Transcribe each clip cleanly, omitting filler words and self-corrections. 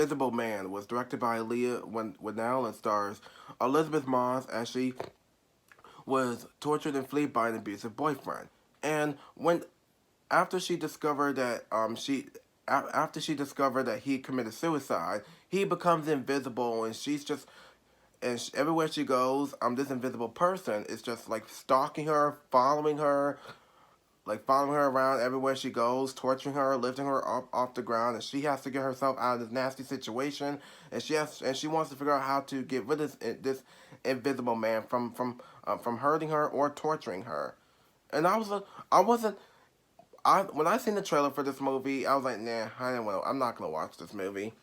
Invisible Man was directed by Leigh Whannell and stars Elizabeth Moss as she was tortured and fleed by an abusive boyfriend. And when after she discovered that after she discovered that he committed suicide, he becomes invisible, and she's just everywhere she goes, this invisible person is just like stalking her, following her around everywhere she goes, torturing her, lifting her up off the ground, and she has to get herself out of this nasty situation, and she wants to figure out how to get rid of this invisible man from hurting her or torturing her. And I wasn't I when I seen the trailer for this movie, I was like, nah, I didn't want. I'm not gonna watch this movie.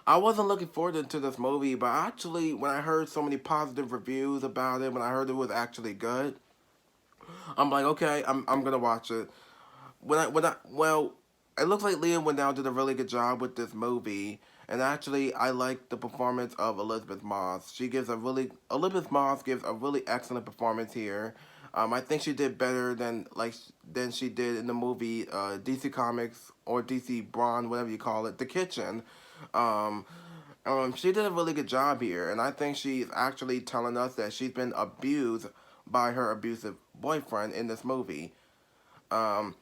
I wasn't looking forward to this movie, but actually, when I heard so many positive reviews about it, when I heard it was actually good, I'm like, okay, I'm gonna watch it. Well, it looks like Leah Whannell did a really good job with this movie, and actually, I like the performance of Elizabeth Moss. Elizabeth Moss gives a really excellent performance here. I think she did better than she did in the movie DC Comics or DC Brawn, whatever you call it, The Kitchen. Um, she did a really good job here, and I think she's actually telling us that she's been abused by her abusive boyfriend in this movie. Um,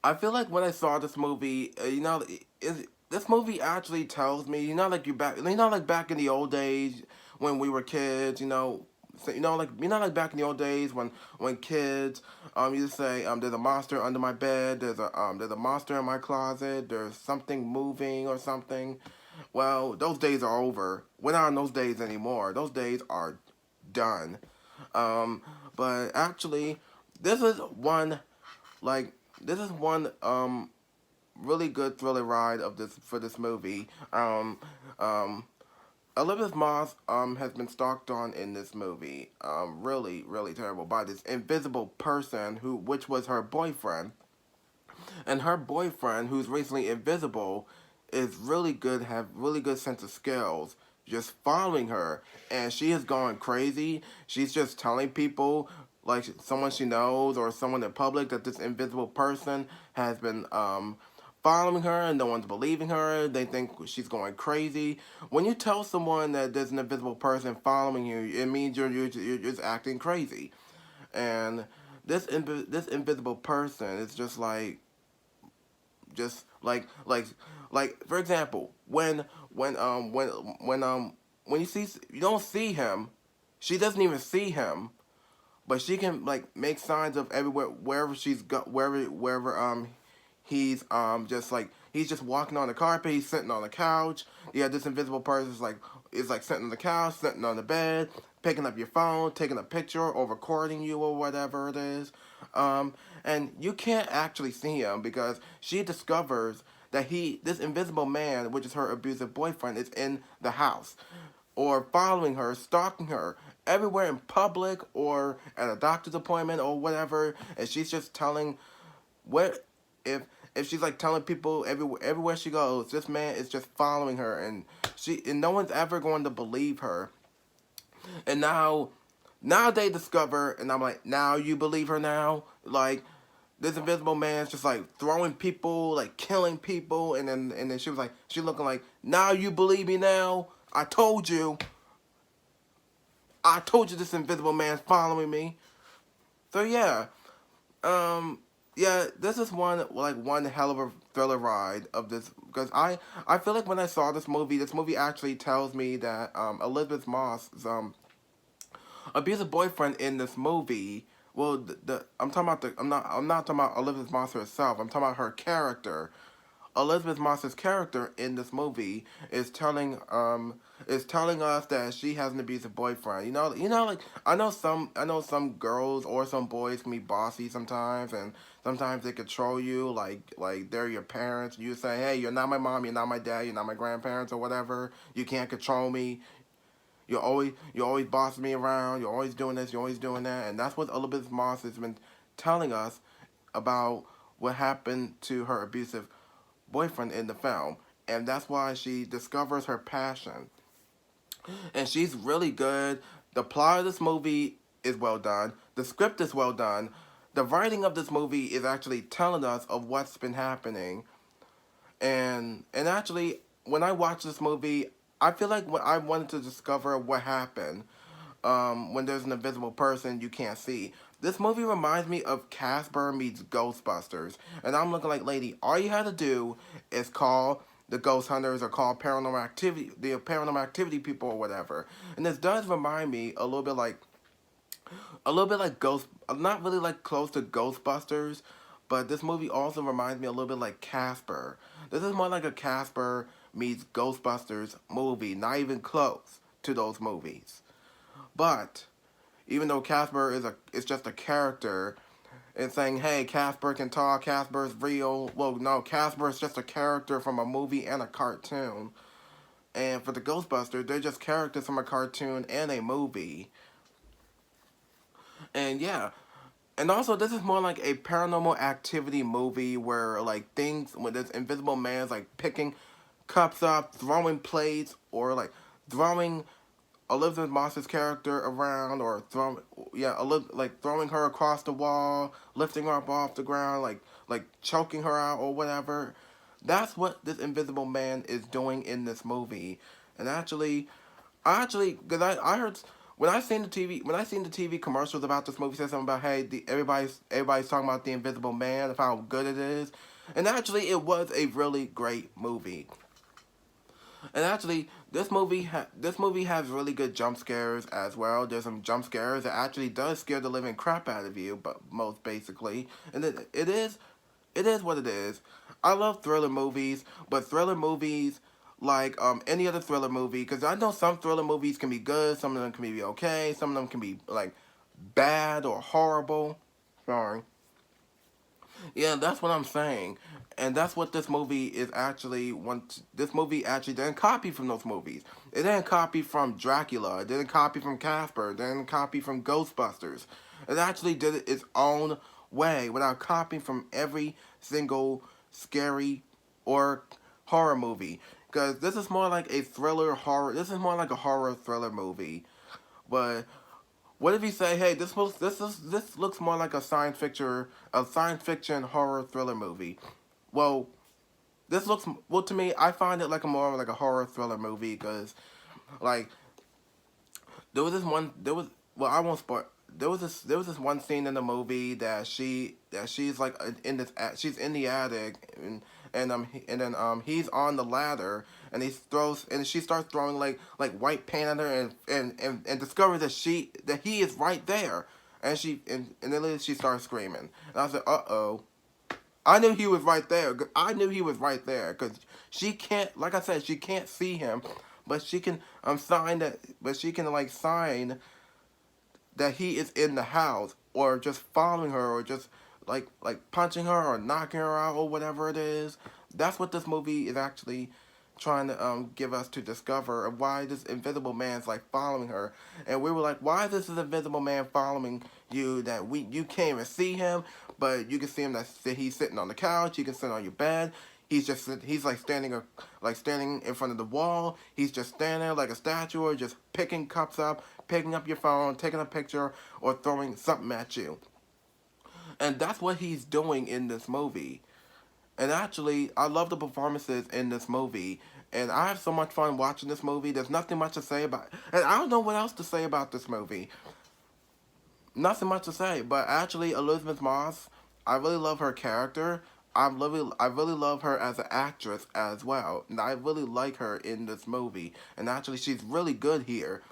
I feel like when I saw this movie, this movie actually tells me, like back in the old days when we were kids, like back in the old days when kids, used to say, there's a monster under my bed, there's a monster in my closet, there's something moving or something. Well, those days are over. We're not in those days anymore. Those days are done. Um, but actually, this is one like this is one really good thriller ride of this for this movie. Um, Elizabeth Moss has been stalked on in this movie. Really, really terrible by this invisible person which was her boyfriend, and her boyfriend, who's recently invisible, is really good, have really good sense of skills, just following her, and she is going crazy. She's just telling people, like someone she knows or someone in public, that this invisible person has been following her, and no one's believing her. They think she's going crazy. When you tell someone that there's an invisible person following you, it means you're just acting crazy. And this invisible person is just like for example, when you don't see him, she doesn't even see him, but she can like make signs of everywhere wherever she's go wherever he's just walking on the carpet, he's sitting on the couch. Yeah, this invisible person is like sitting on the couch, sitting on the bed, picking up your phone, taking a picture or recording you or whatever it is. Um, and you can't actually see him because she discovers that this invisible man, which is her abusive boyfriend, is in the house or following her, stalking her everywhere in public or at a doctor's appointment or whatever, and she's just telling what if she's like telling people everywhere she goes, this man is just following her, and no one's ever going to believe her. And now they discover, and I'm like, now you believe her now? Like, this invisible man's just like throwing people, like killing people, and then she looking like, now you believe me now? I told you this invisible man's following me. So yeah, um, yeah, this is one hell of a thriller ride of this because I feel like when I saw this movie actually tells me that Elizabeth Moss's abusive boyfriend in this movie. Well, I'm talking about I'm not talking about Elizabeth Moss herself. I'm talking about her character. Elizabeth Moss's character in this movie is telling us that she has an abusive boyfriend. Like I know some girls or some boys can be bossy sometimes, and sometimes they control you like they're your parents. You say, hey, you're not my mom, you're not my dad, you're not my grandparents or whatever. You can't control me. You're always bossing me around. You're always doing this. You're always doing that, and that's what Elizabeth Moss has been telling us about what happened to her abusive boyfriend in the film, and that's why she discovers her passion, and she's really good. The plot of this movie is well done. The script is well done. The writing of this movie is actually telling us of what's been happening, And actually, when I watched this movie, I feel like when I wanted to discover what happened when there's an invisible person you can't see. This movie reminds me of Casper meets Ghostbusters, and I'm looking like, lady, all you had to do is call the ghost hunters or call paranormal activity, the paranormal activity people or whatever. And this does remind me a little bit like Ghost, not really like close to Ghostbusters, but this movie also reminds me a little bit like Casper. This is more like a Casper meets Ghostbusters movie, not even close to those movies. But even though Casper is just a character, and saying, hey, Casper can talk, Casper's real. Well, no, Casper is just a character from a movie and a cartoon. And for the Ghostbusters, they're just characters from a cartoon and a movie. And yeah, and also this is more like a paranormal activity movie where like things when this invisible man's like picking cups up, throwing plates, or like throwing Elizabeth Moss's character around, or throwing like throwing her across the wall, lifting her up off the ground, like choking her out or whatever. That's what this invisible man is doing in this movie. And because I heard when I seen the TV commercials about this movie, said something about, hey, everybody's talking about the Invisible Man, of how good it is, and actually it was a really great movie. And actually, this movie has really good jump scares as well. There's some jump scares that actually does scare the living crap out of you, but most basically, and it is what it is. I love thriller movies, but thriller movies like any other thriller movie, because I know some thriller movies can be good, some of them can be okay, some of them can be like bad or horrible. Sorry. Yeah, that's what I'm saying. And that's what this movie is actually this movie actually didn't copy from those movies. It didn't copy from Dracula, it didn't copy from Casper, it didn't copy from Ghostbusters. It actually did it its own way without copying from every single scary or horror movie. Because this is more like a thriller horror. This is more like a horror thriller movie. But what if you say, hey, this looks more like a science fiction horror thriller movie? Well, this looks well to me. I find it like a more like a horror thriller movie because like there was this one there was well I won't spoil. There was this one scene in the movie that she's like in this she's in the attic, and then he's on the ladder, and she starts throwing like white paint at her, and discovers that he is right there, and then she starts screaming, and I said, uh-oh. I knew he was right there. I knew he was right there because she can't, like I said, she can't see him, but she can sign that, but she can like sign that he is in the house, or just following her, or just like punching her or knocking her out or whatever it is. That's what this movie is actually trying to give us to discover of why this invisible man's like following her. And we were like, why is this invisible man following you that you can't even see him, but you can see him that he's sitting on the couch, you can sit on your bed. He's like standing in front of the wall. He's just standing there like a statue, or just picking cups up, picking up your phone, taking a picture, or throwing something at you. And that's what he's doing in this movie. And actually, I love the performances in this movie. And I have so much fun watching this movie. There's nothing much to say about it. And I don't know what else to say about this movie. Nothing much to say. But actually, Elizabeth Moss, I really love her character. I really love her as an actress as well. And I really like her in this movie. And actually, she's really good here.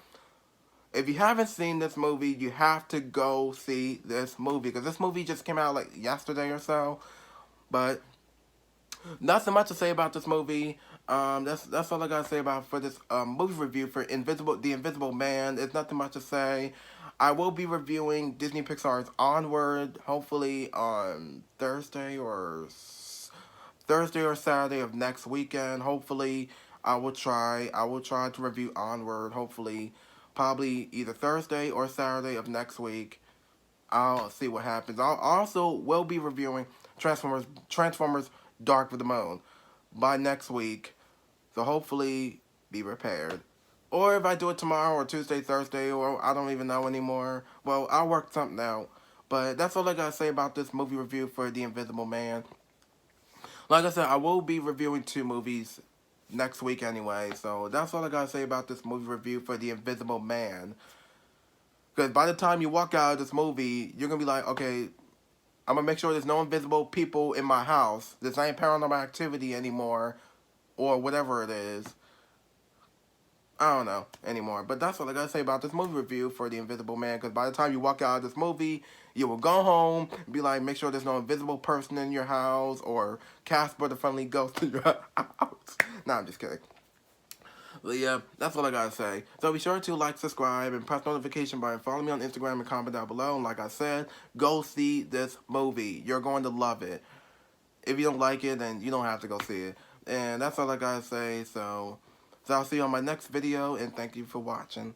If you haven't seen this movie, you have to go see this movie. Because this movie just came out like yesterday or so. But nothing much to say about this movie. That's all I gotta say about for this movie review for The Invisible Man. There's nothing much to say. I will be reviewing Disney Pixar's Onward, hopefully on Thursday or Saturday of next weekend. Hopefully, I will try to review Onward. Hopefully, probably either Thursday or Saturday of next week. I'll see what happens. I'll also will be reviewing Transformers Dark of the Moon by next week. So hopefully be prepared. Or if I do it tomorrow or Tuesday, Thursday, or I don't even know anymore, well, I'll work something out. But that's all I gotta say about this movie review for The Invisible Man. Like I said, I will be reviewing 2 movies next week anyway, so that's all I gotta say about this movie review for The Invisible Man. Because by the time you walk out of this movie, you're gonna be like, okay, I'm gonna make sure there's no invisible people in my house. This ain't paranormal activity anymore, or whatever it is. I don't know anymore. But that's all I gotta say about this movie review for The Invisible Man. Because by the time you walk out of this movie, you will go home, be like, make sure there's no invisible person in your house, or Casper the Friendly Ghost in your house. Nah, I'm just kidding. But yeah, that's all I gotta say. So be sure to like, subscribe, and press notification button. Follow me on Instagram and comment down below. And like I said, go see this movie. You're going to love it. If you don't like it, then you don't have to go see it. And that's all I gotta say. So I'll see you on my next video, and thank you for watching.